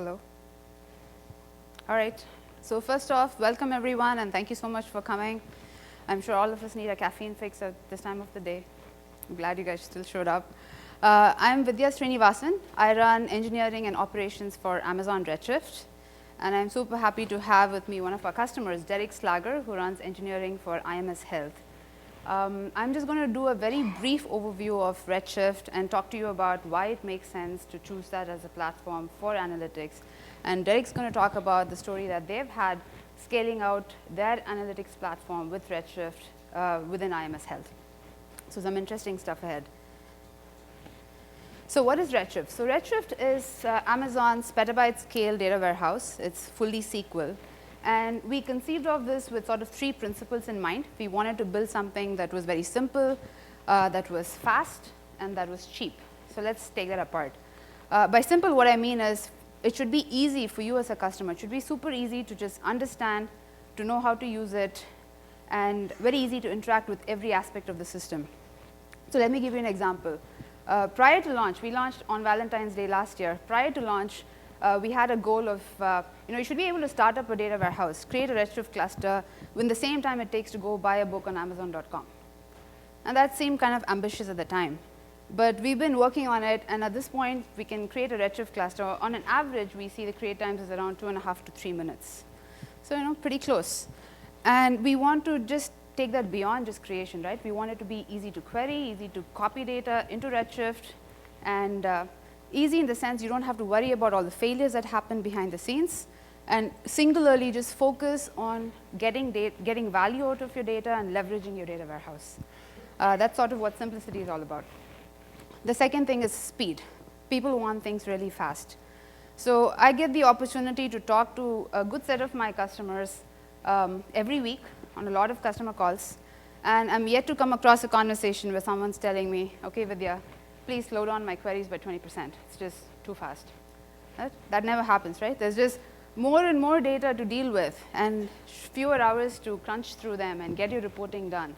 Hello. All right. So first off, welcome everyone, and thank you so much for coming. I'm sure all of us need a caffeine fix at this time of the day. I'm glad you guys still showed up. I'm Vidya Srinivasan. I run engineering and operations for Amazon Redshift. And I'm super happy to have with me one of our customers, Derek Slager, who runs engineering for IMS Health. I'm just going to do a very brief overview of Redshift and talk to you about why it makes sense to choose that as a platform for analytics. And Derek's going to talk about the story that they've had scaling out their analytics platform with Redshift within IMS Health. So some interesting stuff ahead. So what is Redshift? So Redshift is Amazon's petabyte scale data warehouse. It's fully SQL. And we conceived of this with sort of three principles in mind. We wanted to build something that was very simple, that was fast, and that was cheap. So let's take that apart. By simple, what I mean is it should be easy for you as a customer. It should be super easy to just understand, to know how to use it, and very easy to interact with every aspect of the system. So let me give you an example. Prior to launch, we launched on Valentine's Day last year. Prior to launch, we had a goal of, you should be able to start up a data warehouse, create a Redshift cluster within the same time it takes to go buy a book on Amazon.com. And that seemed kind of ambitious at the time. But we've been working on it, and at this point, we can create a Redshift cluster. On an average, we see the create times is around 2.5 to 3 minutes. So, pretty close. And we want to just take that beyond just creation, right? We want it to be easy to query, easy to copy data into Redshift, and easy in the sense you don't have to worry about all the failures that happen behind the scenes, and singularly just focus on getting value out of your data and leveraging your data warehouse. That's sort of what simplicity is all about. The second thing is speed. People want things really fast. So I get the opportunity to talk to a good set of my customers every week on a lot of customer calls, and I'm yet to come across a conversation where someone's telling me, okay, Vidya, please slow down my queries by 20%. It's just too fast. That never happens, right? There's just more and more data to deal with and fewer hours to crunch through them and get your reporting done.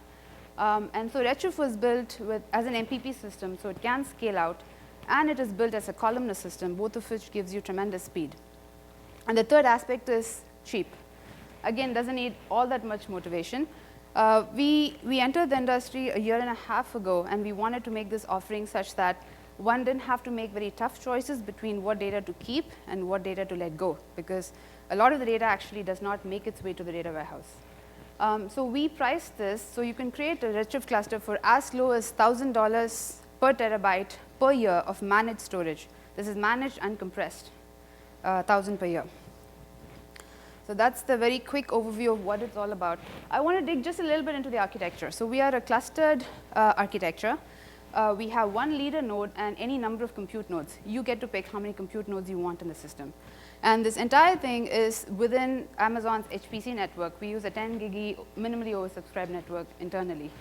And so Redshift was built as an MPP system, so it can scale out, and it is built as a columnar system, both of which gives you tremendous speed. And the third aspect is cheap. Again, doesn't need all that much motivation. We entered the industry a year and a half ago, and we wanted to make this offering such that one didn't have to make very tough choices between what data to keep and what data to let go, because a lot of the data actually does not make its way to the data warehouse. So we priced this so you can create a Redshift cluster for as low as $1,000 per terabyte per year of managed storage. This is managed and compressed, 1,000 per year. So that's the very quick overview of what it's all about. I want to dig just a little bit into the architecture. So we are a clustered architecture. We have one leader node and any number of compute nodes. You get to pick how many compute nodes you want in the system. And this entire thing is within Amazon's HPC network. We use a 10 gig minimally oversubscribed network internally.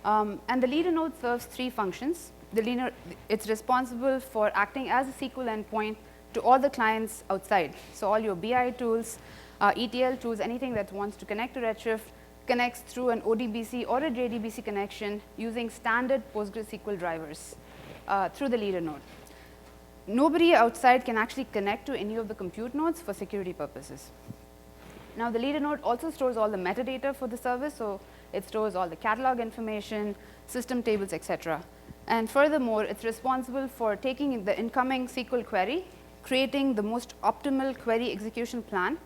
And the leader node serves three functions. It's responsible for acting as a SQL endpoint to all the clients outside. So all your BI tools, ETL tools, anything that wants to connect to Redshift connects through an ODBC or a JDBC connection using standard PostgreSQL drivers through the leader node. Nobody outside can actually connect to any of the compute nodes for security purposes. Now, the leader node also stores all the metadata for the service, so it stores all the catalog information, system tables, etc. And furthermore, it's responsible for taking the incoming SQL query, creating the most optimal query execution plan,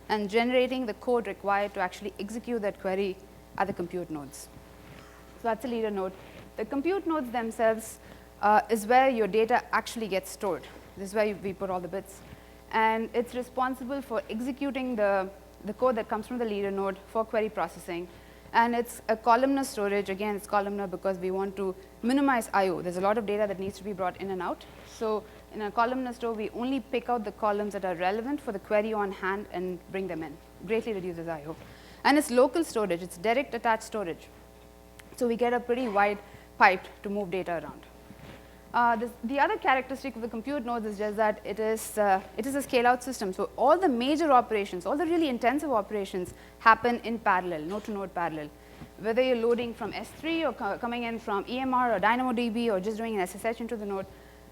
and generating the code required to actually execute that query at the compute nodes. So that's a leader node. The compute nodes themselves is where your data actually gets stored. This is where we put all the bits. And it's responsible for executing the code that comes from the leader node for query processing. And it's a columnar storage. Again, it's columnar because we want to minimize I/O. There's a lot of data that needs to be brought in and out. So in a columnar store, we only pick out the columns that are relevant for the query on hand and bring them in. Greatly reduces I/O. And it's local storage. It's direct attached storage. So we get a pretty wide pipe to move data around. The other characteristic of the compute nodes is just that it is a scale-out system. So all the major operations, all the really intensive operations happen in parallel, node-to-node parallel. Whether you're loading from S3 or coming in from EMR or DynamoDB or just doing an SSH into the node,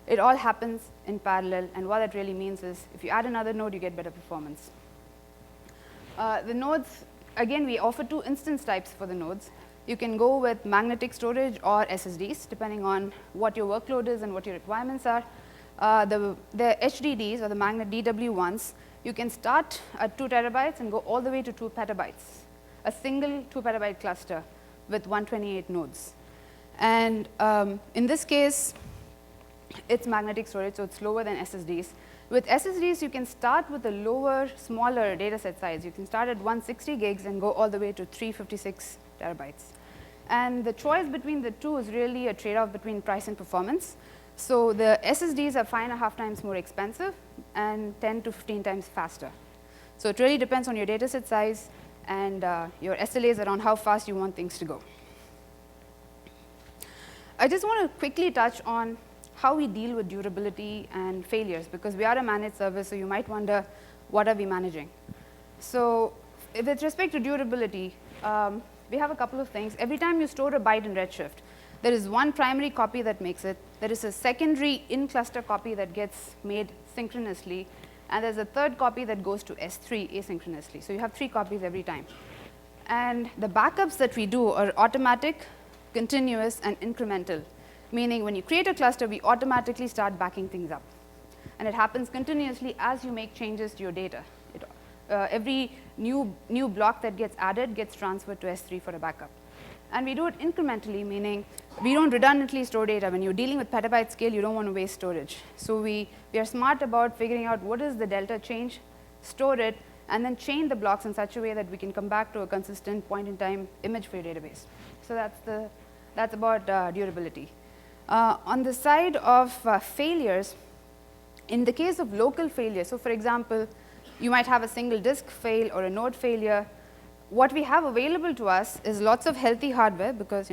It all happens in parallel, and what that really means is if you add another node, you get better performance. The nodes, again, we offer 2 instance types for the nodes. You can go with magnetic storage or SSDs, depending on what your workload is and what your requirements are. The HDDs, or the magnet DW1s, you can start at 2 terabytes and go all the way to 2 petabytes, a single 2 petabyte cluster with 128 nodes. And in this case, it's magnetic storage, so it's lower than SSDs. With SSDs, you can start with a lower, smaller data set size. You can start at 160 gigs and go all the way to 356 terabytes. And the choice between the two is really a trade-off between price and performance. So the SSDs are 5.5 times more expensive and 10 to 15 times faster. So it really depends on your data set size and your SLAs around how fast you want things to go. I just want to quickly touch on how we deal with durability and failures, because we are a managed service, so you might wonder, what are we managing? So with respect to durability, we have a couple of things. Every time you store a byte in Redshift, there is one primary copy that makes it. There is a secondary in-cluster copy that gets made synchronously, and there's a third copy that goes to S3 asynchronously. So you have 3 copies every time. And the backups that we do are automatic, continuous, and incremental, meaning when you create a cluster, we automatically start backing things up. And it happens continuously as you make changes to your data. Every new block that gets added gets transferred to S3 for a backup. And we do it incrementally, meaning we don't redundantly store data. When you're dealing with petabyte scale, you don't want to waste storage. So we are smart about figuring out what is the delta change, store it, and then chain the blocks in such a way that we can come back to a consistent point-in-time image for your database. So that's about durability. On the side of failures, in the case of local failure, so for example, you might have a single disk fail or a node failure. What we have available to us is lots of healthy hardware, because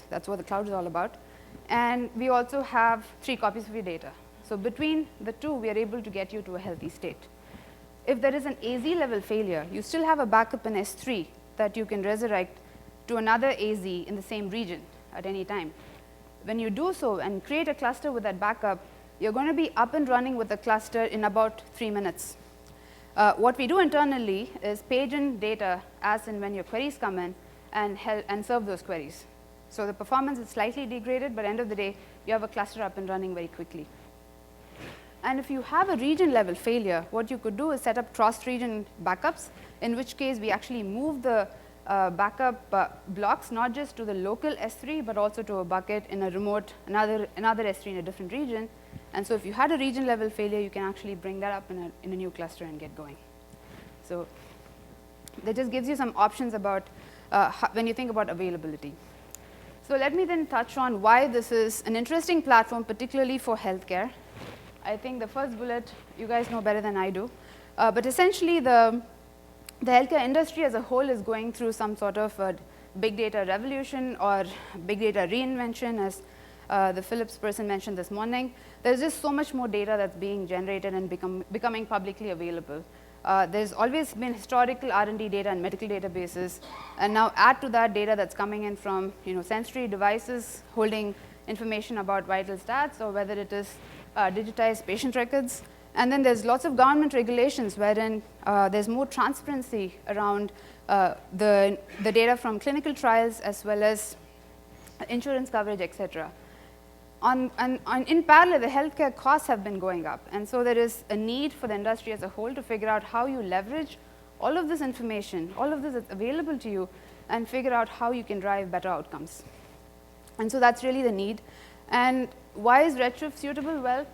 that's what the cloud is all about. And we also have 3 copies of your data. So between the two, we are able to get you to a healthy state. If there is an AZ level failure, you still have a backup in S3 that you can resurrect to another AZ in the same region at any time. When you do so and create a cluster with that backup, you're going to be up and running with the cluster in about 3 minutes. What we do internally is page in data as and when your queries come in and serve those queries. So the performance is slightly degraded, but at the end of the day, you have a cluster up and running very quickly. And if you have a region level failure, what you could do is set up cross-region backups, in which case we actually move the backup blocks not just to the local S3, but also to a bucket in a remote, another S3 in a different region. And so if you had a region level failure, you can actually bring that up in a new cluster and get going. So that just gives you some options about when you think about availability. So let me then touch on why this is an interesting platform, particularly for healthcare. I think the first bullet, you guys know better than I do. But essentially, the healthcare industry as a whole is going through some sort of a big data revolution or big data reinvention, as the Philips person mentioned this morning. There's just so much more data that's being generated and becoming publicly available. There's always been historical R&D data and medical databases, and now add to that data that's coming in from sensory devices holding information about vital stats, or whether it is digitized patient records. And then there's lots of government regulations wherein there's more transparency around the data from clinical trials as well as insurance coverage, et cetera. In parallel, the healthcare costs have been going up. And so there is a need for the industry as a whole to figure out how you leverage all of this information, all of this that's available to you, and figure out how you can drive better outcomes. And so that's really the need. And why is Redshift suitable? Well,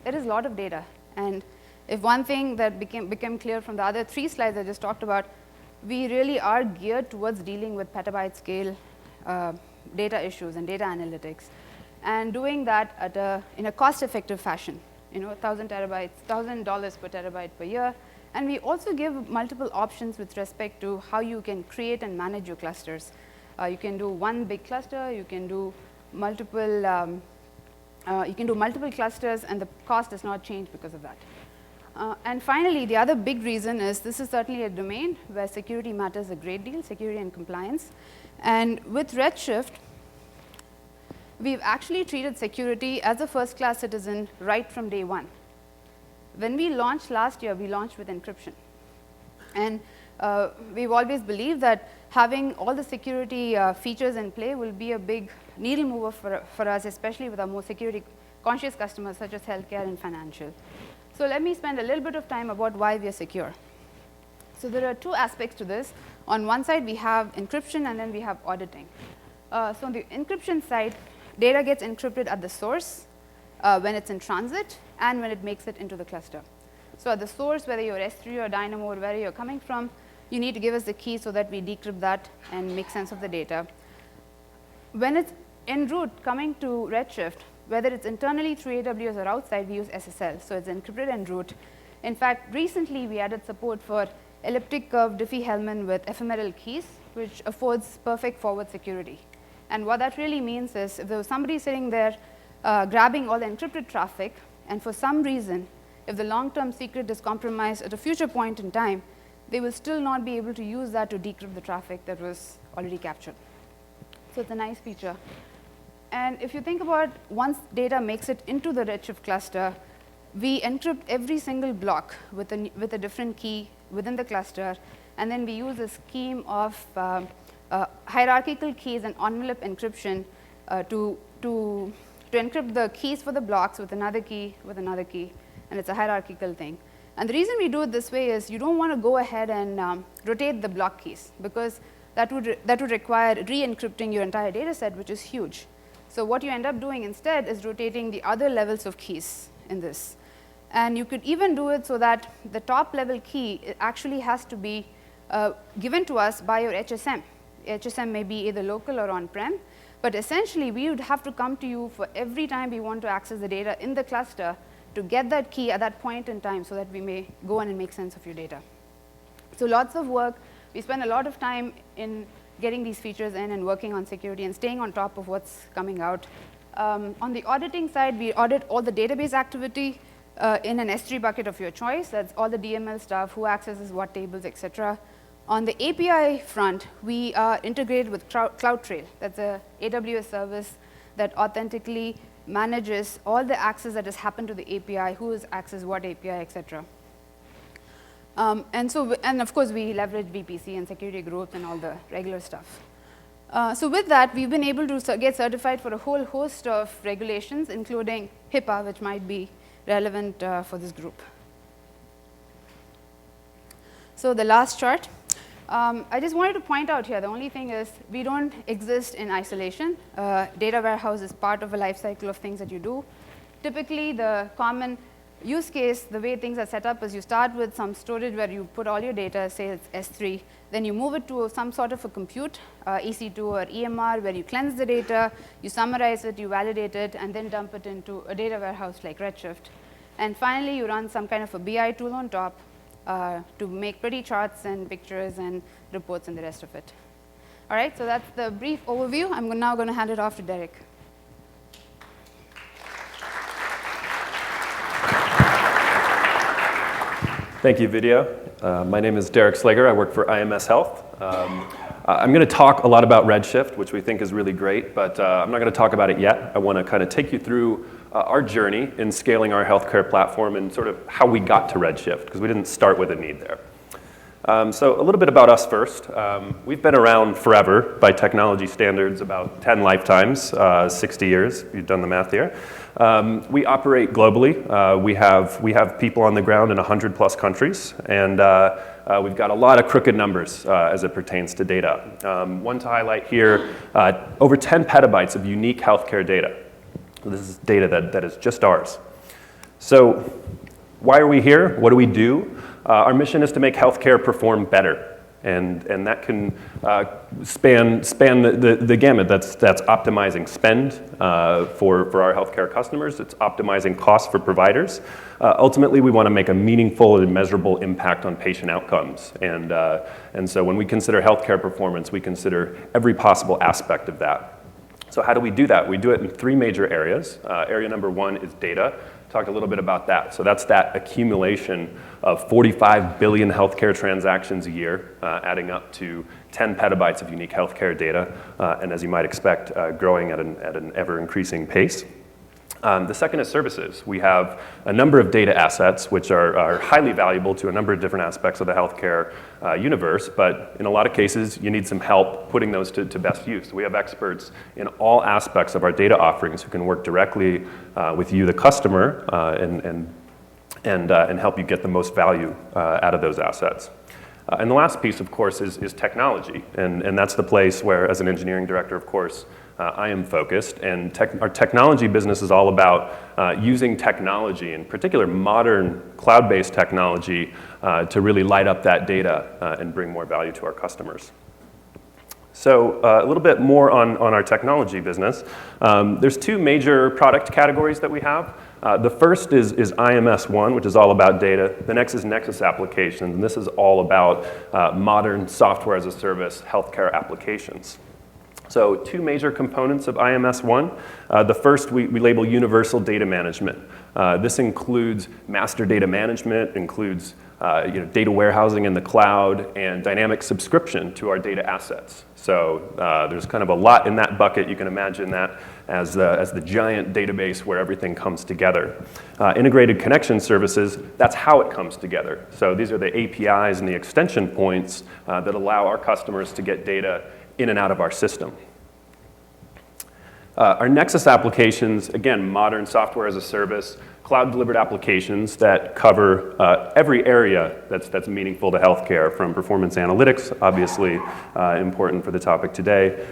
there is a lot of data. And if one thing that became clear from the other 3 slides I just talked about, we really are geared towards dealing with petabyte scale data issues and data analytics, and doing that in a cost-effective fashion. $1,000 per terabyte per year. And we also give multiple options with respect to how you can create and manage your clusters. You can do one big cluster. You can do multiple clusters, and the cost does not change because of that. And finally, the other big reason is this is certainly a domain where security matters a great deal, security and compliance. And with Redshift, we've actually treated security as a first-class citizen right from day one. When we launched last year, we launched with encryption. And we've always believed that having all the security features in play will be a big needle mover for us, especially with our more security-conscious customers, such as healthcare and financial. So let me spend a little bit of time about why we are secure. So there are two aspects to this. On one side, we have encryption, and then we have auditing. So on the encryption side, data gets encrypted at the source when it's in transit and when it makes it into the cluster. So at the source, whether you're S3 or Dynamo or where you're coming from, you need to give us the key so that we decrypt that and make sense of the data. When it's en route coming to Redshift, whether it's internally through AWS or outside, we use SSL. So it's encrypted en route. In fact, recently we added support for elliptic curve Diffie-Hellman with ephemeral keys, which affords perfect forward security. And what that really means is if there was somebody sitting there grabbing all the encrypted traffic, and for some reason, if the long-term secret is compromised at a future point in time, they will still not be able to use that to decrypt the traffic that was already captured. So it's a nice feature. And if you think about once data makes it into the Redshift cluster, we encrypt every single block with a different key within the cluster, and then we use a scheme of hierarchical keys and envelope encryption to encrypt the keys for the blocks with another key, and it's a hierarchical thing. And the reason we do it this way is you don't want to go ahead and rotate the block keys, because that would require re-encrypting your entire data set, which is huge. So what you end up doing instead is rotating the other levels of keys in this. And you could even do it so that the top level key actually has to be given to us by your HSM. HSM may be either local or on-prem, but essentially we would have to come to you for every time we want to access the data in the cluster to get that key at that point in time so that we may go on and make sense of your data. So lots of work. We spend a lot of time in getting these features in and working on security and staying on top of what's coming out. On the auditing side, we audit all the database activity in an S3 bucket of your choice. That's all the DML stuff, who accesses what tables, et cetera. On the API front, we are integrated with CloudTrail. That's an AWS service that authentically manages all the access that has happened to the API, who has accessed what API, et cetera. And of course, we leverage VPC and security groups and all the regular stuff. So with that, we've been able to get certified for a whole host of regulations, including HIPAA, which might be relevant for this group. So the last chart. I just wanted to point out here, the only thing is we don't exist in isolation. Data warehouse is part of a life cycle of things that you do. Typically, the common use case, the way things are set up is you start with some storage where you put all your data, say it's S3, then you move it to some sort of a compute, EC2 or EMR, where you cleanse the data, you summarize it, you validate it, and then dump it into a data warehouse like Redshift. And finally, you run some kind of a BI tool on top to make pretty charts and pictures and reports and the rest of it. All right, so that's the brief overview. I'm now going to hand it off to Derek. Thank you, Vidya. My name is Derek Slager. I work for IMS Health. I'm going to talk a lot about Redshift, which we think is really great, but I'm not going to talk about it yet. I want to kind of take you through our journey in scaling our healthcare platform and sort of how we got to Redshift, because we didn't start with a need there. So a little bit about us first. We've been around forever by technology standards, about 10 lifetimes, 60 years, you've done the math here. We operate globally. We have people on the ground in 100+ countries, and we've got a lot of crooked numbers as it pertains to data. One to highlight here, over 10 petabytes of unique healthcare data. This is data that is just ours. So why are we here? What do we do? Our mission is to make healthcare perform better, and that can span the gamut. That's optimizing spend for our healthcare customers. It's optimizing costs for providers. Ultimately, we want to make a meaningful and measurable impact on patient outcomes. And so when we consider healthcare performance, we consider every possible aspect of that. So how do we do that? We do it in 3 major areas. Area number 1 is data. Talk a little bit about that. So that's that accumulation of 45 billion healthcare transactions a year, adding up to 10 petabytes of unique healthcare data, and as you might expect, growing at an ever-increasing pace. The second is services. We have a number of data assets which are highly valuable to a number of different aspects of the healthcare universe, but in a lot of cases you need some help putting those to best use. We have experts in all aspects of our data offerings who can work directly with you, the customer, and help you get the most value out of those assets. And the last piece, of course, is technology, and that's the place where, as an engineering director, of course, I am focused, and our technology business is all about using technology, in particular modern cloud-based technology, to really light up that data and bring more value to our customers. So a little bit more on our technology business. There's two major product categories that we have. The first is IMS1, which is all about data. The next is Nexus applications, and this is all about modern software as a service healthcare applications. So two major components of IMS1. The first we label universal data management. This includes master data management, includes data warehousing in the cloud, and dynamic subscription to our data assets. So there's kind of a lot in that bucket. You can imagine that as the giant database where everything comes together. Integrated connection services, that's how it comes together. So these are the APIs and the extension points that allow our customers to get data in and out of our system. Our Nexus applications, again, modern software as a service, cloud-delivered applications that cover every area that's meaningful to healthcare, from performance analytics, obviously important for the topic today,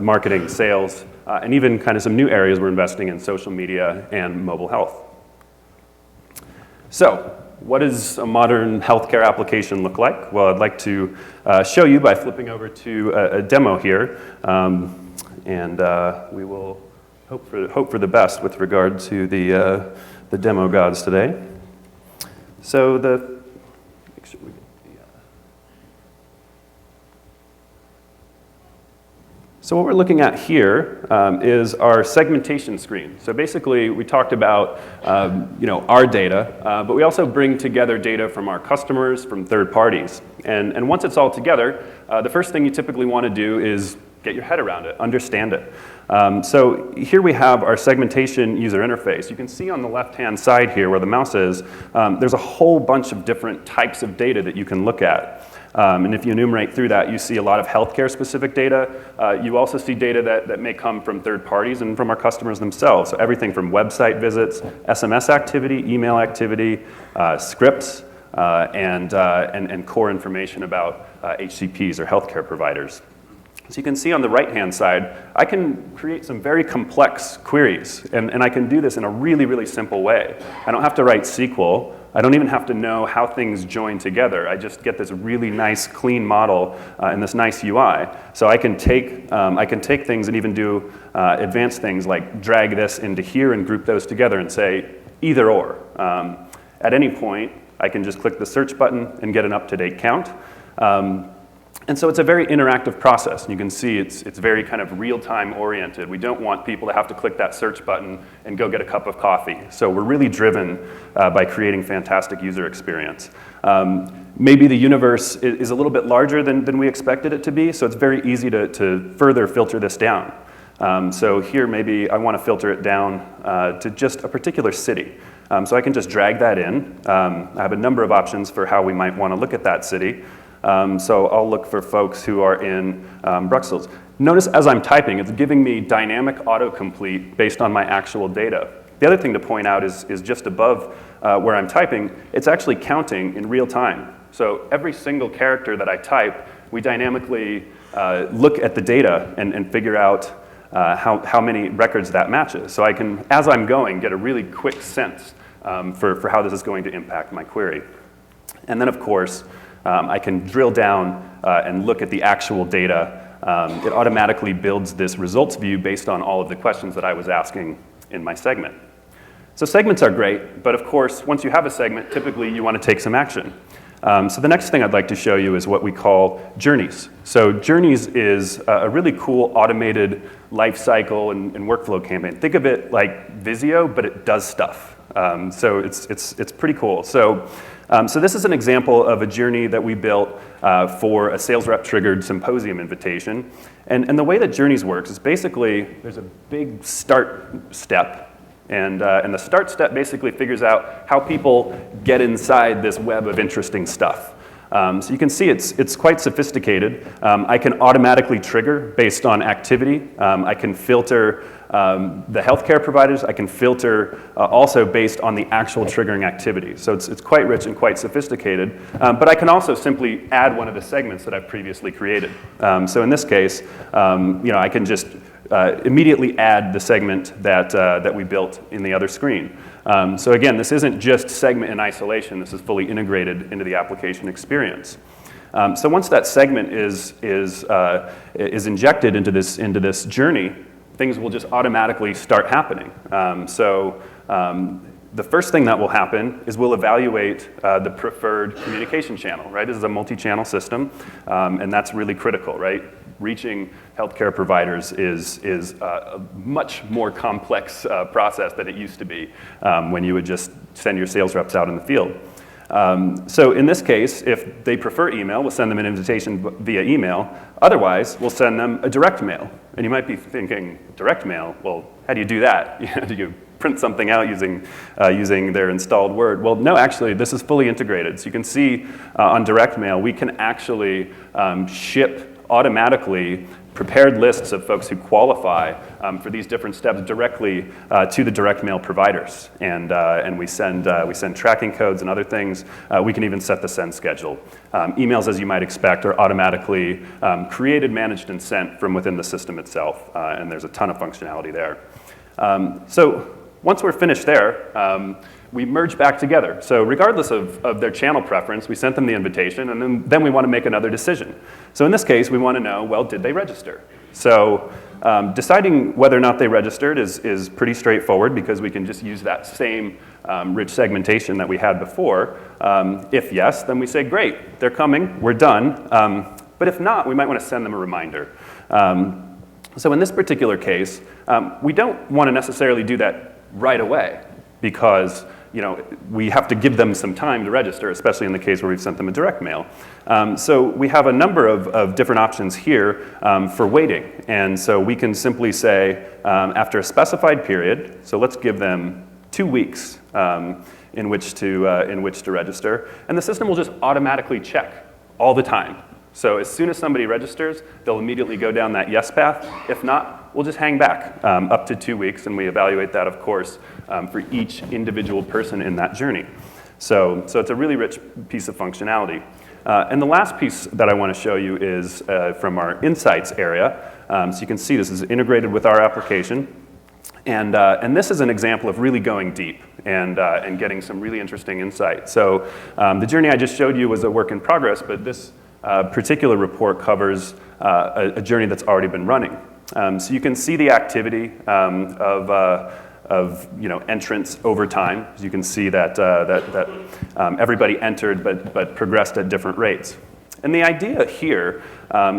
marketing, sales, and even kind of some new areas we're investing in, social media and mobile health. So, what does a modern healthcare application look like? Well, I'd like to show you by flipping over to a demo here, and we will hope for the best with regard to the demo gods today. So make sure we get So what we're looking at here is our segmentation screen. So basically, we talked about our data, but we also bring together data from our customers, from third parties. And once it's all together, the first thing you typically want to do is get your head around it, understand it. So here we have our segmentation user interface. You can see on the left-hand side here where the mouse is, there's a whole bunch of different types of data that you can look at. And if you enumerate through that, you see a lot of healthcare-specific data. You also see data that may come from third parties and from our customers themselves. So everything from website visits, SMS activity, email activity, scripts, and core information about HCPs or healthcare providers. So you can see on the right-hand side, I can create some very complex queries, and I can do this in a really, really simple way. I don't have to write SQL. I don't even have to know how things join together. I just get this really nice, clean model and this nice UI. So I can take things and even do advanced things like drag this into here and group those together and say either or. At any point, I can just click the search button and get an up-to-date count. And so it's a very interactive process. And you can see it's very kind of real-time oriented. We don't want people to have to click that search button and go get a cup of coffee. So we're really driven by creating fantastic user experience. Maybe the universe is a little bit larger than we expected it to be, so it's very easy to further filter this down. So here maybe I want to filter it down to just a particular city. So I can just drag that in. I have a number of options for how we might want to look at that city. So I'll look for folks who are in Brussels. Notice as I'm typing, it's giving me dynamic autocomplete based on my actual data. The other thing to point out is just above where I'm typing, it's actually counting in real time. So every single character that I type, we dynamically look at the data and figure out how many records that matches. So I can, as I'm going, get a really quick sense for how this is going to impact my query. And then, of course, I can drill down and look at the actual data. It automatically builds this results view based on all of the questions that I was asking in my segment. So segments are great, but of course, once you have a segment, typically you want to take some action. So the next thing I'd like to show you is what we call journeys. So journeys is a really cool automated life cycle and workflow campaign. Think of it like Visio, but it does stuff. So it's pretty cool. So this is an example of a journey that we built for a sales rep triggered symposium invitation. And the way that journeys works is basically there's a big start step. And the start step basically figures out how people get inside this web of interesting stuff. So you can see it's quite sophisticated. I can automatically trigger based on activity. I can filter the healthcare providers. I can filter also based on the actual triggering activity. So it's quite rich and quite sophisticated. But I can also simply add one of the segments that I've previously created. So in this case, I can just immediately add the segment that we built in the other screen. So again, this isn't just segment in isolation. This is fully integrated into the application experience. So once that segment is injected into this journey, things will just automatically start happening. The first thing that will happen is we'll evaluate the preferred communication channel, right? This is a multi-channel system, and that's really critical, right? Reaching healthcare providers is a much more complex process than it used to be when you would just send your sales reps out in the field. So in this case, if they prefer email, we'll send them an invitation via email. Otherwise, we'll send them a direct mail. And you might be thinking, direct mail? Well, how do you do that? Do you print something out using their installed Word? Well, no, actually, this is fully integrated. So you can see on direct mail, we can actually ship automatically prepared lists of folks who qualify for these different steps directly to the direct mail providers, and we send tracking codes and other things. We can even set the send schedule. Emails, as you might expect, are automatically created, managed, and sent from within the system itself, and there's a ton of functionality there. So once we're finished there, we merge back together. So regardless of their channel preference, we sent them the invitation, and then we want to make another decision. So in this case, we want to know, well, did they register? So deciding whether or not they registered is pretty straightforward because we can just use that same rich segmentation that we had before. If yes, then we say, great, they're coming, we're done. But if not, we might want to send them a reminder. So in this particular case, we don't want to necessarily do that right away because we have to give them some time to register, especially in the case where we've sent them a direct mail. So we have a number of different options here for waiting. And so we can simply say, after a specified period, so let's give them 2 weeks in which to register, and the system will just automatically check all the time. So as soon as somebody registers, they'll immediately go down that yes path. If not, we'll just hang back up to 2 weeks, and we evaluate that, of course, for each individual person in that journey. So it's a really rich piece of functionality. And the last piece that I want to show you is from our insights area. So you can see this is integrated with our application. And this is an example of really going deep and getting some really interesting insight. So the journey I just showed you was a work in progress, but this particular report covers a journey that's already been running. So you can see the activity of entrance over time. As you can see that everybody entered but progressed at different rates. And the idea here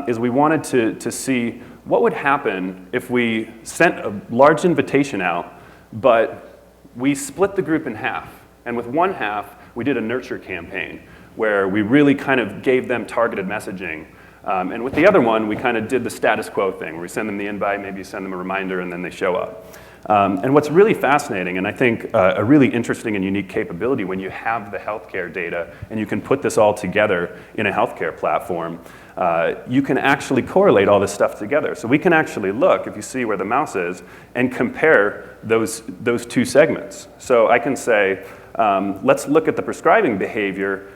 is we wanted to see what would happen if we sent a large invitation out, but we split the group in half. And with one half, we did a nurture campaign where we really kind of gave them targeted messaging. And with the other one, we kind of did the status quo thing, where we send them the invite, maybe send them a reminder, and then they show up. And what's really fascinating, and I think a really interesting and unique capability when you have the healthcare data and you can put this all together in a healthcare platform, you can actually correlate all this stuff together. So we can actually look, if you see where the mouse is, and compare those two segments. So I can say, let's look at the prescribing behavior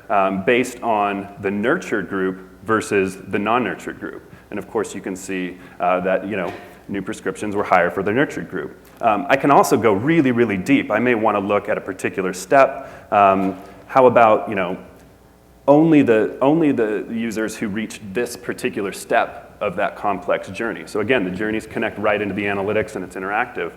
based on the nurtured group versus the non-nurtured group. And of course, you can see that new prescriptions were higher for the nurtured group. I can also go really, really deep. I may want to look at a particular step. How about only the users who reached this particular step of that complex journey. So again, the journeys connect right into the analytics and it's interactive.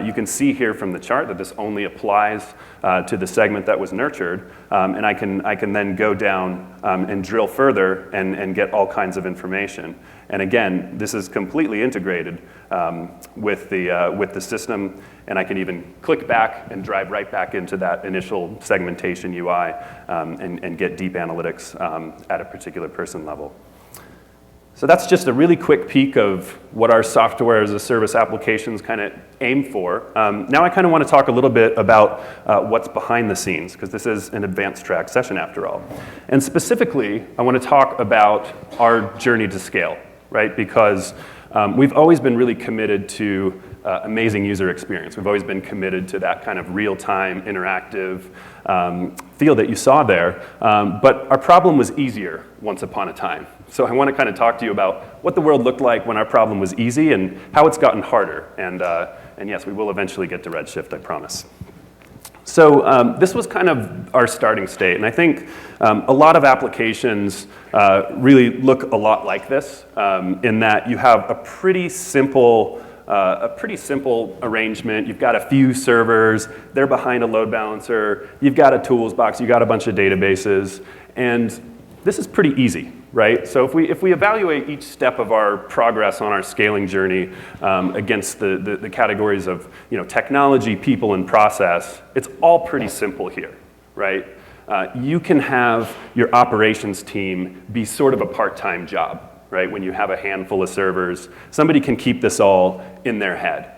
You can see here from the chart that this only applies to the segment that was nurtured, and I can then go down and drill further and get all kinds of information. And again, this is completely integrated with the system, and I can even click back and drive right back into that initial segmentation UI and get deep analytics at a particular person level. So that's just a really quick peek of what our software as a service applications kind of aim for. Now I kind of want to talk a little bit about what's behind the scenes, because this is an advanced track session after all. And specifically, I want to talk about our journey to scale, right? Because we've always been really committed to amazing user experience. We've always been committed to that kind of real-time, interactive feel that you saw there. But our problem was easier once upon a time. So I want to kind of talk to you about what the world looked like when our problem was easy and how it's gotten harder. And yes, we will eventually get to Redshift, I promise. So this was kind of our starting state, and I think a lot of applications really look a lot like this in that you have a pretty simple arrangement. You've got a few servers, they're behind a load balancer, you've got a tools box, you've got a bunch of databases, and this is pretty easy, right? So if we evaluate each step of our progress on our scaling journey against the categories of technology, people, and process, it's all pretty simple here, right? You can have your operations team be sort of a part-time job, right? When you have a handful of servers, somebody can keep this all in their head.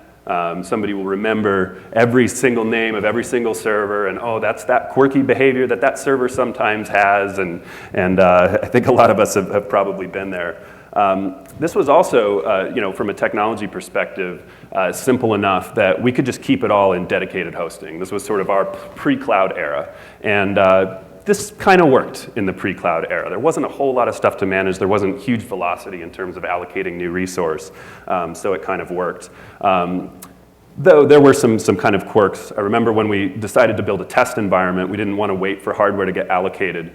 Somebody will remember every single name of every single server, and oh, that's that quirky behavior that server sometimes has, and I think a lot of us have probably been there. This was also, from a technology perspective, simple enough that we could just keep it all in dedicated hosting. This was sort of our pre-cloud era, and this kind of worked in the pre-cloud era. There wasn't a whole lot of stuff to manage. There wasn't huge velocity in terms of allocating new resource, so it kind of worked. Though there were some kind of quirks. I remember when we decided to build a test environment, we didn't want to wait for hardware to get allocated.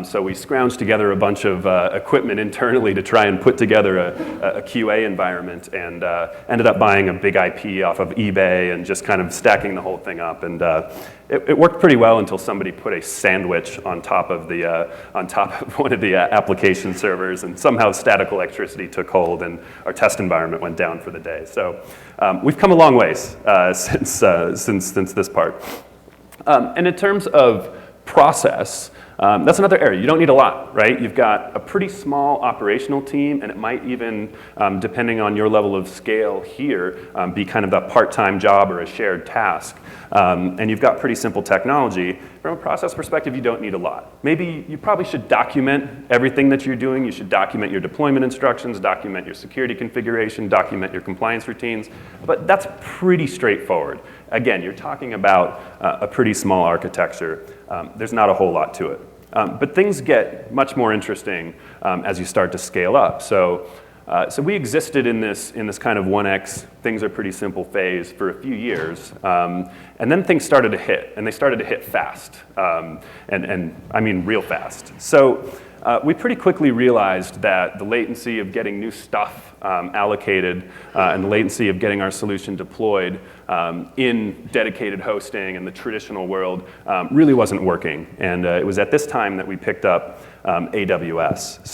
So we scrounged together a bunch of equipment internally to try and put together a QA environment, and ended up buying a big IP off of eBay and just kind of stacking the whole thing up. And it worked pretty well until somebody put a sandwich on top of one of the application servers, and somehow static electricity took hold, and our test environment went down for the day. So we've come a long ways since this part. And in terms of process, that's another area. You don't need a lot, right? You've got a pretty small operational team, and it might even, depending on your level of scale here, be kind of a part-time job or a shared task. And you've got pretty simple technology. From a process perspective, you don't need a lot. Maybe you probably should document everything that you're doing. You should document your deployment instructions, document your security configuration, document your compliance routines, but that's pretty straightforward. Again, you're talking about a pretty small architecture. There's not a whole lot to it. But things get much more interesting as you start to scale up. So we existed in this kind of 1x, things are pretty simple phase for a few years. And then things started to hit, and they started to hit fast. And I mean real fast. So we pretty quickly realized that the latency of getting new stuff allocated and the latency of getting our solution deployed in dedicated hosting in the traditional world really wasn't working. And it was at this time that we picked up AWS.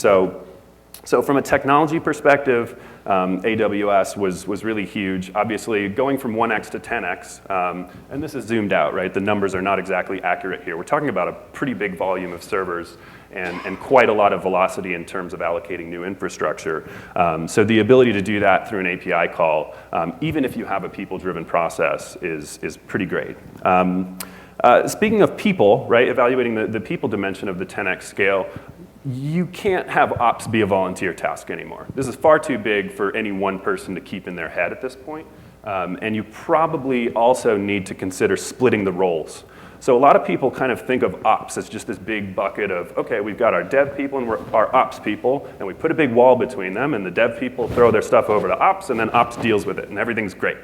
So from a technology perspective, AWS was really huge. Obviously, going from 1x to 10x, and this is zoomed out, right? The numbers are not exactly accurate here. We're talking about a pretty big volume of servers and quite a lot of velocity in terms of allocating new infrastructure. So the ability to do that through an API call, even if you have a people-driven process, is pretty great. Speaking of people, right, evaluating the people dimension of the 10x scale, you can't have ops be a volunteer task anymore. This is far too big for any one person to keep in their head at this point. And you probably also need to consider splitting the roles. So a lot of people kind of think of ops as just this big bucket of, okay, we've got our dev people and our ops people, and we put a big wall between them, and the dev people throw their stuff over to ops, and then ops deals with it, and everything's great.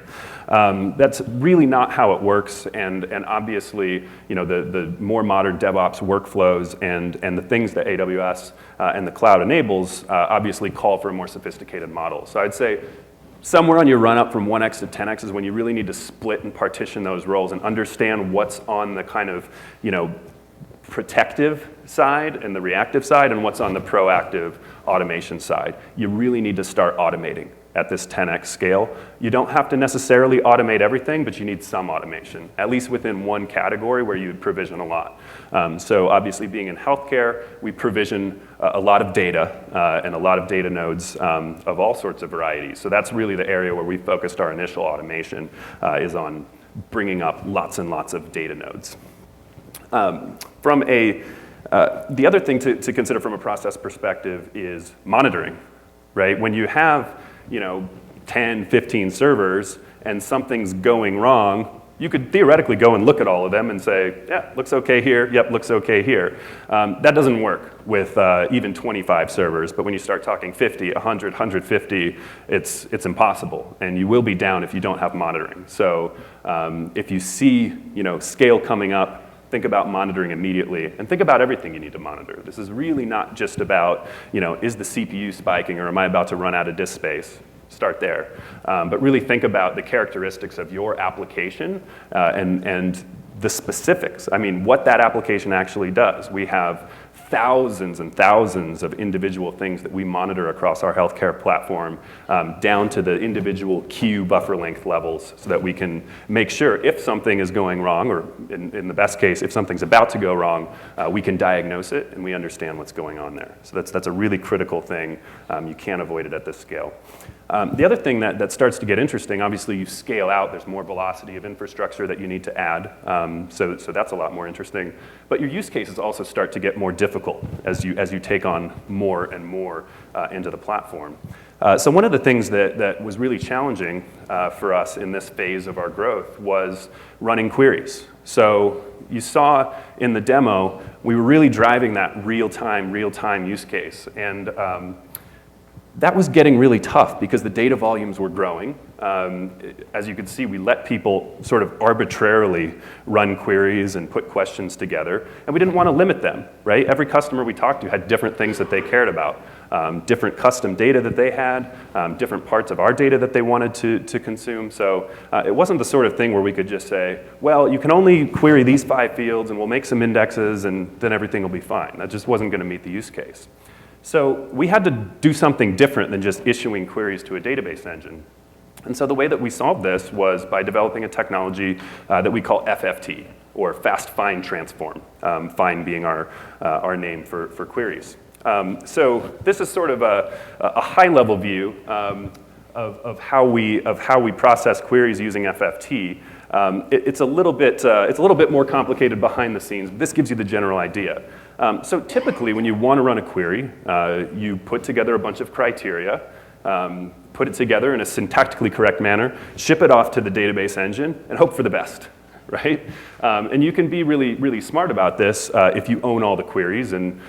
That's really not how it works, and obviously, the more modern DevOps workflows and the things that AWS and the cloud enables obviously call for a more sophisticated model. So I'd say somewhere on your run up from 1x to 10x is when you really need to split and partition those roles and understand what's on the kind of, protective side and the reactive side and what's on the proactive automation side. You really need to start automating at this 10x scale. You don't have to necessarily automate everything, but you need some automation, at least within one category where you provision a lot. So obviously being in healthcare, we provision a lot of data and a lot of data nodes of all sorts of varieties. So that's really the area where we focused our initial automation is on bringing up lots and lots of data nodes. The other thing to consider from a process perspective is monitoring, right? When you have 10, 15 servers and something's going wrong, you could theoretically go and look at all of them and say, yeah, looks okay here, yep, looks okay here. That doesn't work with even 25 servers, but when you start talking 50, 100, 150, it's impossible, and you will be down if you don't have monitoring. So if you see scale coming up, think about monitoring immediately, and think about everything you need to monitor. This is really not just about, is the CPU spiking or am I about to run out of disk space? Start there. But really think about the characteristics of your application and the specifics. I mean, what that application actually does. We have thousands and thousands of individual things that we monitor across our healthcare platform down to the individual queue buffer length levels so that we can make sure if something is going wrong, or in the best case, if something's about to go wrong, we can diagnose it and we understand what's going on there. So that's a really critical thing. You can't avoid it at this scale. The other thing that starts to get interesting, obviously you scale out, there's more velocity of infrastructure that you need to add, so that's a lot more interesting. But your use cases also start to get more difficult as you take on more and more into the platform. So one of the things that was really challenging for us in this phase of our growth was running queries. So you saw in the demo, we were really driving that real-time use case. And that was getting really tough because the data volumes were growing. As you can see, we let people sort of arbitrarily run queries and put questions together, and we didn't want to limit them, right? Every customer we talked to had different things that they cared about, different custom data that they had, different parts of our data that they wanted to consume. So it wasn't the sort of thing where we could just say, well, you can only query these 5 fields and we'll make some indexes and then everything will be fine. That just wasn't going to meet the use case. So we had to do something different than just issuing queries to a database engine. And so the way that we solved this was by developing a technology that we call FFT, or Fast Find Transform, find being our name for queries. So this is sort of a high-level view of how we process queries using FFT. It's a little bit more complicated behind the scenes, but this gives you the general idea. So typically, when you want to run a query, you put together a bunch of criteria, put it together in a syntactically correct manner, ship it off to the database engine, and hope for the best, right? And you can be really, really smart about this if you own all the queries, and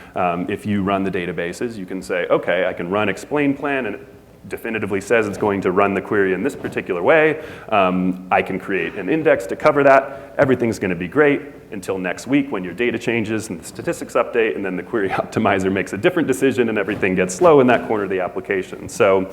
if you run the databases, you can say, okay, I can run explain plan, and it definitively says it's going to run the query in this particular way. I can create an index to cover that. Everything's going to be great until next week when your data changes and the statistics update, and then the query optimizer makes a different decision and everything gets slow in that corner of the application. So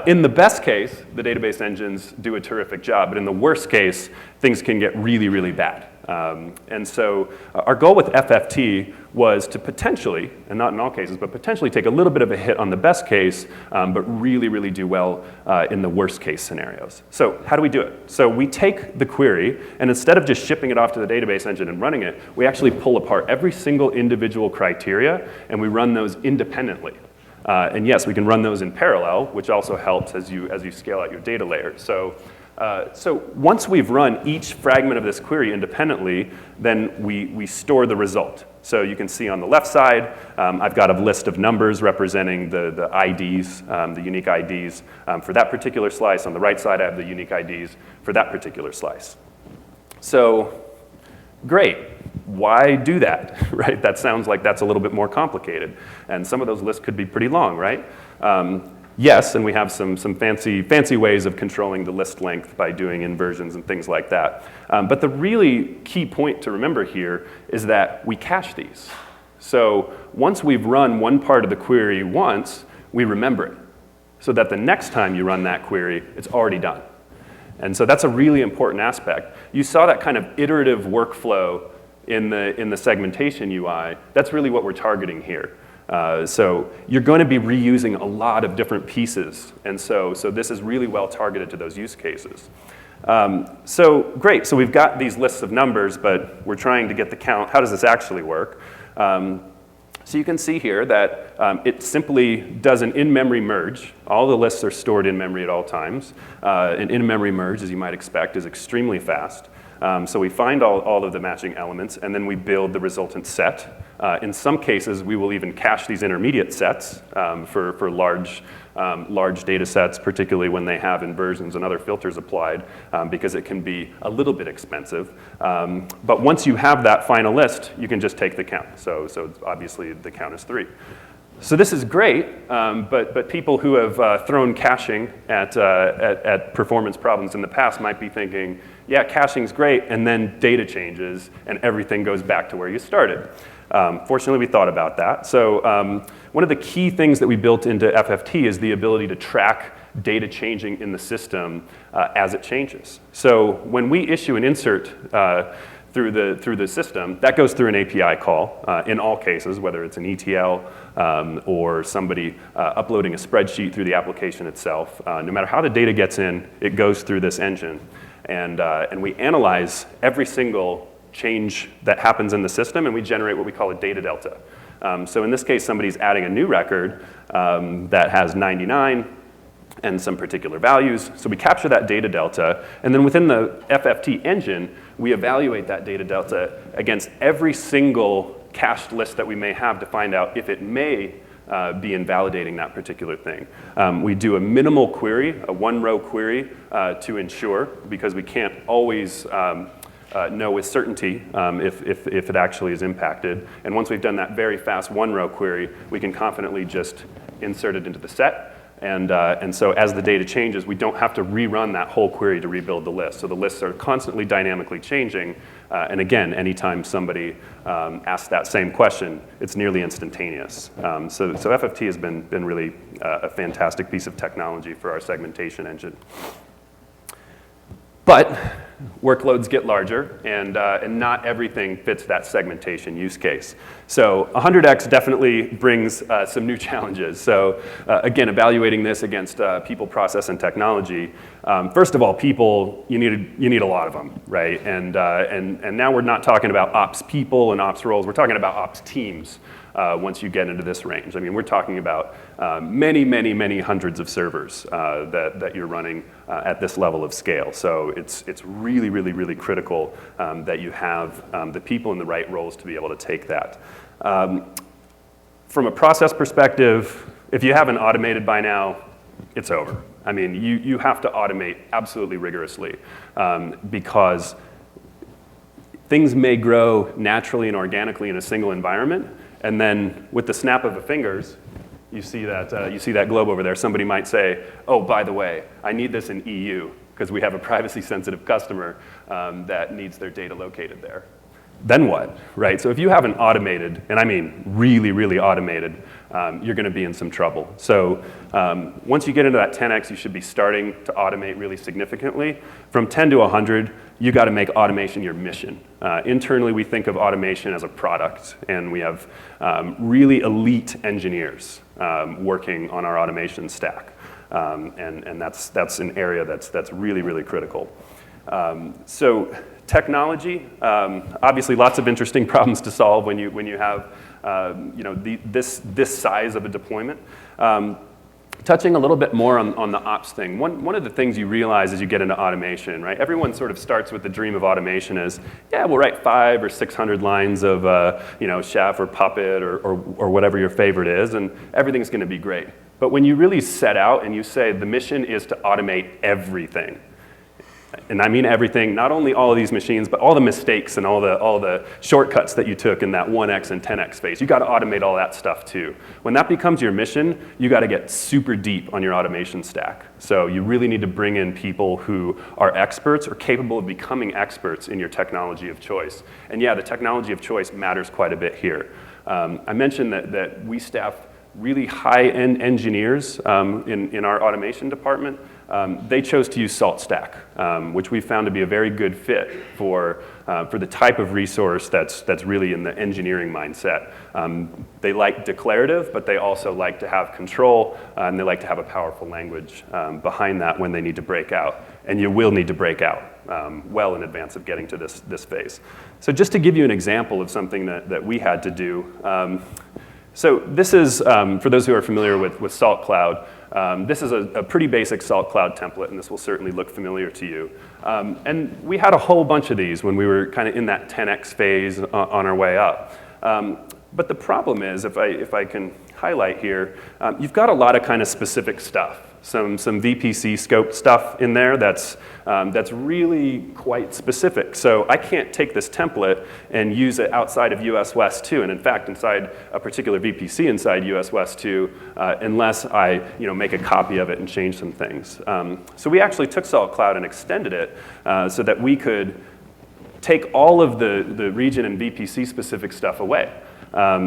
in the best case, the database engines do a terrific job, but in the worst case, things can get really, really bad. And so our goal with FFT was to potentially, and not in all cases, but potentially take a little bit of a hit on the best case, but really, really do well in the worst case scenarios. So how do we do it? So we take the query, and instead of just shipping it off to the database engine and running it, we actually pull apart every single individual criteria, and we run those independently. And yes, we can run those in parallel, which also helps as you scale out your data layer. So once we've run each fragment of this query independently, then we store the result. So you can see on the left side, I've got a list of numbers representing the IDs, the unique IDs for that particular slice. On the right side, I have the unique IDs for that particular slice. So Great. Why do that, right? That sounds like that's a little bit more complicated. And some of those lists could be pretty long, right? Yes, and we have some fancy ways of controlling the list length by doing inversions and things like that. But the really key point to remember here is that we cache these. So once we've run one part of the query once, we remember it, so that the next time you run that query, it's already done. And so that's a really important aspect. You saw that kind of iterative workflow in the segmentation UI. That's really what we're targeting here. So you're going to be reusing a lot of different pieces. And so this is really well targeted to those use cases. So great, so we've got these lists of numbers, but we're trying to get the count. How does this actually work? So you can see here that it simply does an in-memory merge. All the lists are stored in memory at all times. An in-memory merge, as you might expect, is extremely fast. So we find all of the matching elements, and then we build the resultant set. In some cases, we will even cache these intermediate sets for large data sets, particularly when they have inversions and other filters applied, because it can be a little bit expensive. But once you have that final list, you can just take the count. So obviously, the count is 3. So this is great, but people who have thrown caching at performance problems in the past might be thinking, yeah, caching's great, and then data changes, and everything goes back to where you started. Fortunately, we thought about that. So one of the key things that we built into FFT is the ability to track data changing in the system as it changes. So when we issue an insert through the system, that goes through an API call in all cases, whether it's an ETL or somebody uploading a spreadsheet through the application itself. No matter how the data gets in, it goes through this engine. And we analyze every single change that happens in the system, and we generate what we call a data delta. So in this case, somebody's adding a new record that has 99 and some particular values. So we capture that data delta, and then within the FFT engine, we evaluate that data delta against every single cached list that we may have to find out if it may be invalidating that particular thing. We do a minimal query, a one-row query to ensure, because we can't always know with certainty if it actually is impacted. And once we've done that very fast one-row query, we can confidently just insert it into the set. And so as the data changes, we don't have to rerun that whole query to rebuild the list. So the lists are constantly dynamically changing. And again, anytime somebody asks that same question, it's nearly instantaneous. So FFT has been really a fantastic piece of technology for our segmentation engine. But workloads get larger, and not everything fits that segmentation use case. So 100x definitely brings some new challenges. So again, evaluating this against people, process, and technology. First of all, people, you need a lot of them, right? And now we're not talking about ops people and ops roles. We're talking about ops teams. Once you get into this range. I mean, we're talking about many hundreds of servers that you're running at this level of scale. So it's really critical that you have the people in the right roles to be able to take that. From a process perspective, if you haven't automated by now, it's over. I mean, you have to automate absolutely rigorously because things may grow naturally and organically in a single environment. And then with the snap of the fingers, you see that globe over there. Somebody might say, oh, by the way, I need this in EU because we have a privacy-sensitive customer that needs their data located there. Then what, right? So if you haven't automated, and I mean really automated, you're going to be in some trouble. So once you get into that 10x, you should be starting to automate really significantly. From 10 to 100, you got to make automation your mission. Internally, we think of automation as a product, and we have really elite engineers working on our automation stack. And that's an area that's really critical. So technology, obviously lots of interesting problems to solve when you have this size of a deployment. Touching a little bit more on the ops thing, one of the things you realize as you get into automation, right? Everyone sort of starts with the dream of automation as, yeah, we'll write 500 or 600 lines of Chef or Puppet or whatever your favorite is, and everything's going to be great. But when you really set out and you say the mission is to automate everything, And I mean everything, not only all of these machines, but all the mistakes and all the shortcuts that you took in that 1x and 10x phase. You got to automate all that stuff too. When that becomes your mission, you got to get super deep on your automation stack. So you really need to bring in people who are experts or capable of becoming experts in your technology of choice. And yeah, the technology of choice matters quite a bit here. I mentioned that we staff really high-end engineers in our automation department. They chose to use SaltStack, which we found to be a very good fit for the type of resource that's really in the engineering mindset. They like declarative, but they also like to have control, and they like to have a powerful language behind that when they need to break out. And you will need to break out well in advance of getting to this phase. So just to give you an example of something that we had to do, so this is, for those who are familiar with Salt Cloud, this is a pretty basic Salt Cloud template, and this will certainly look familiar to you. And we had a whole bunch of these when we were kind of in that 10x phase on our way up. But the problem is, if I can highlight here, you've got a lot of kind of specific stuff. Some VPC scope stuff in there that's really quite specific. So I can't take this template and use it outside of US West 2, and in fact inside a particular VPC inside US West 2, unless I make a copy of it and change some things. So we actually took Salt Cloud and extended it so that we could take all of the region and VPC specific stuff away.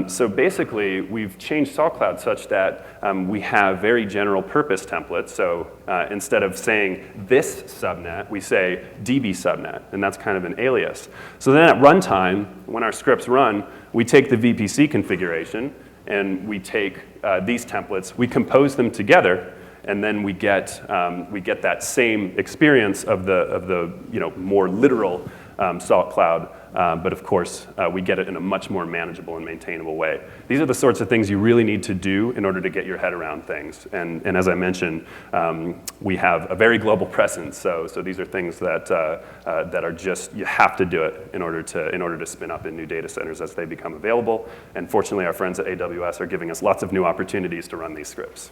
So basically, we've changed Salt Cloud such that we have very general purpose templates. So instead of saying this subnet, we say DB subnet, and that's kind of an alias. So then at runtime, when our scripts run, we take the VPC configuration, and we take these templates, we compose them together, and then we get that same experience of the more literal Salt Cloud, but of course, we get it in a much more manageable and maintainable way. These are the sorts of things you really need to do in order to get your head around things. And as I mentioned, we have a very global presence, so these are things that are just, you have to do it in order to spin up in new data centers as they become available. And fortunately, our friends at AWS are giving us lots of new opportunities to run these scripts.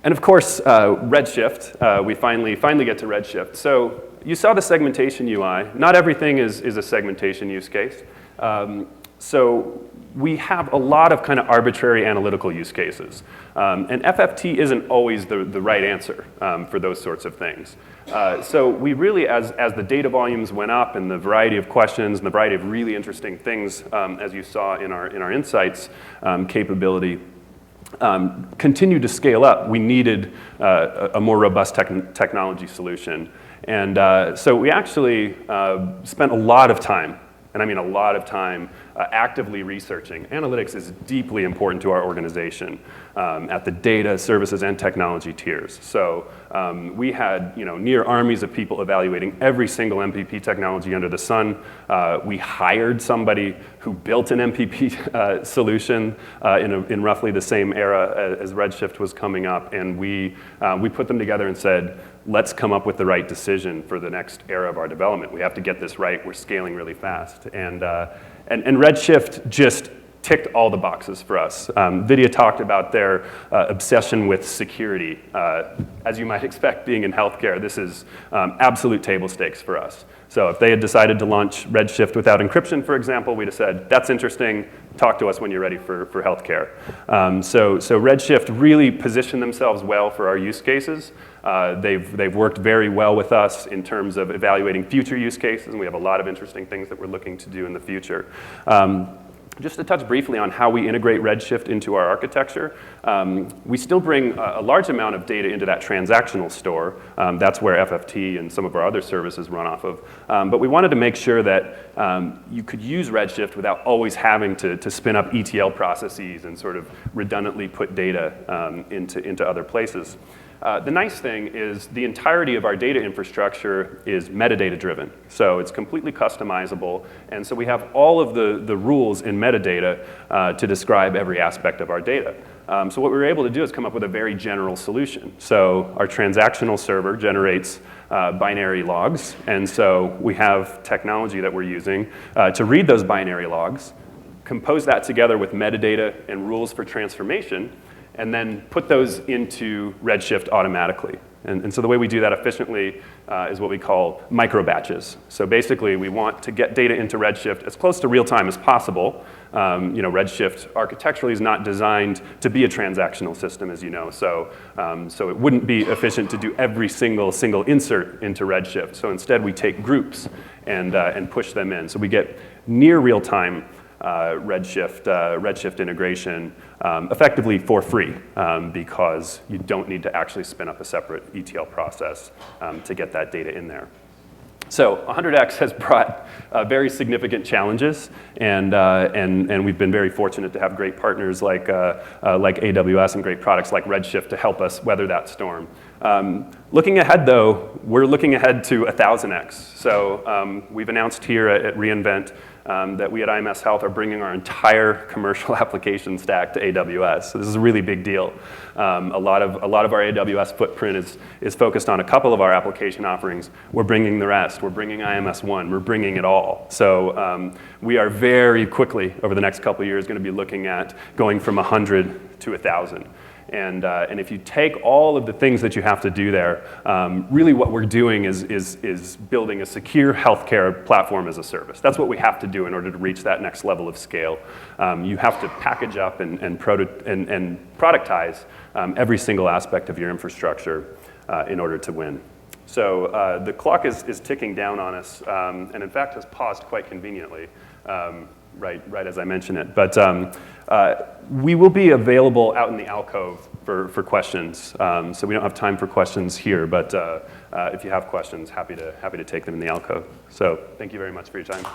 And of course, Redshift, we finally get to Redshift. So you saw the segmentation UI. Not everything is a segmentation use case. So we have a lot of kind of arbitrary analytical use cases. And FFT isn't always the right answer for those sorts of things. So we really, as the data volumes went up and the variety of questions and the variety of really interesting things, as you saw in our insights capability, continued to scale up, we needed a more robust technology solution. And so we actually spent a lot of time, and I mean a lot of time, actively researching. Analytics is deeply important to our organization at the data, services, and technology tiers. So we had near armies of people evaluating every single MPP technology under the sun. We hired somebody who built an MPP solution in roughly the same era as Redshift was coming up, and we put them together and said, let's come up with the right decision for the next era of our development. We have to get this right. We're scaling really fast. And Redshift just ticked all the boxes for us. Vidya talked about their obsession with security. As you might expect, being in healthcare, this is absolute table stakes for us. So if they had decided to launch Redshift without encryption, for example, we'd have said, that's interesting, talk to us when you're ready for healthcare. So Redshift really positioned themselves well for our use cases. They've worked very well with us in terms of evaluating future use cases, and we have a lot of interesting things that we're looking to do in the future. Just to touch briefly on how we integrate Redshift into our architecture, we still bring a large amount of data into that transactional store. That's where FFT and some of our other services run off of. But we wanted to make sure that you could use Redshift without always having to spin up ETL processes and sort of redundantly put data into other places. The nice thing is the entirety of our data infrastructure is metadata driven. So it's completely customizable. And so we have all of the rules in metadata to describe every aspect of our data. So what we were able to do is come up with a very general solution. So our transactional server generates binary logs. And so we have technology that we're using to read those binary logs, compose that together with metadata and rules for transformation, and then put those into Redshift automatically. And so the way we do that efficiently is what we call micro batches. So basically, we want to get data into Redshift as close to real time as possible. Redshift architecturally is not designed to be a transactional system, as you know. So it wouldn't be efficient to do every single insert into Redshift. So instead, we take groups and push them in. So we get near real time Redshift integration effectively for free because you don't need to actually spin up a separate ETL process to get that data in there. So 100x has brought very significant challenges, and we've been very fortunate to have great partners like AWS and great products like Redshift to help us weather that storm. Looking ahead, though, we're looking ahead to 1000x. So we've announced here at reInvent that we at IMS Health are bringing our entire commercial application stack to AWS. So this is a really big deal. A lot of our AWS footprint is focused on a couple of our application offerings. We're bringing the rest. We're bringing IMS One. We're bringing it all. So we are very quickly, over the next couple of years, going to be looking at going from 100 to 1,000. And if you take all of the things that you have to do there, really what we're doing is building a secure healthcare platform as a service. That's what we have to do in order to reach that next level of scale. You have to package up and productize every single aspect of your infrastructure in order to win. So the clock is ticking down on us, and in fact has paused quite conveniently. Right as I mention it. But we will be available out in the alcove for questions. So we don't have time for questions here, but if you have questions, happy to take them in the alcove. So thank you very much for your time.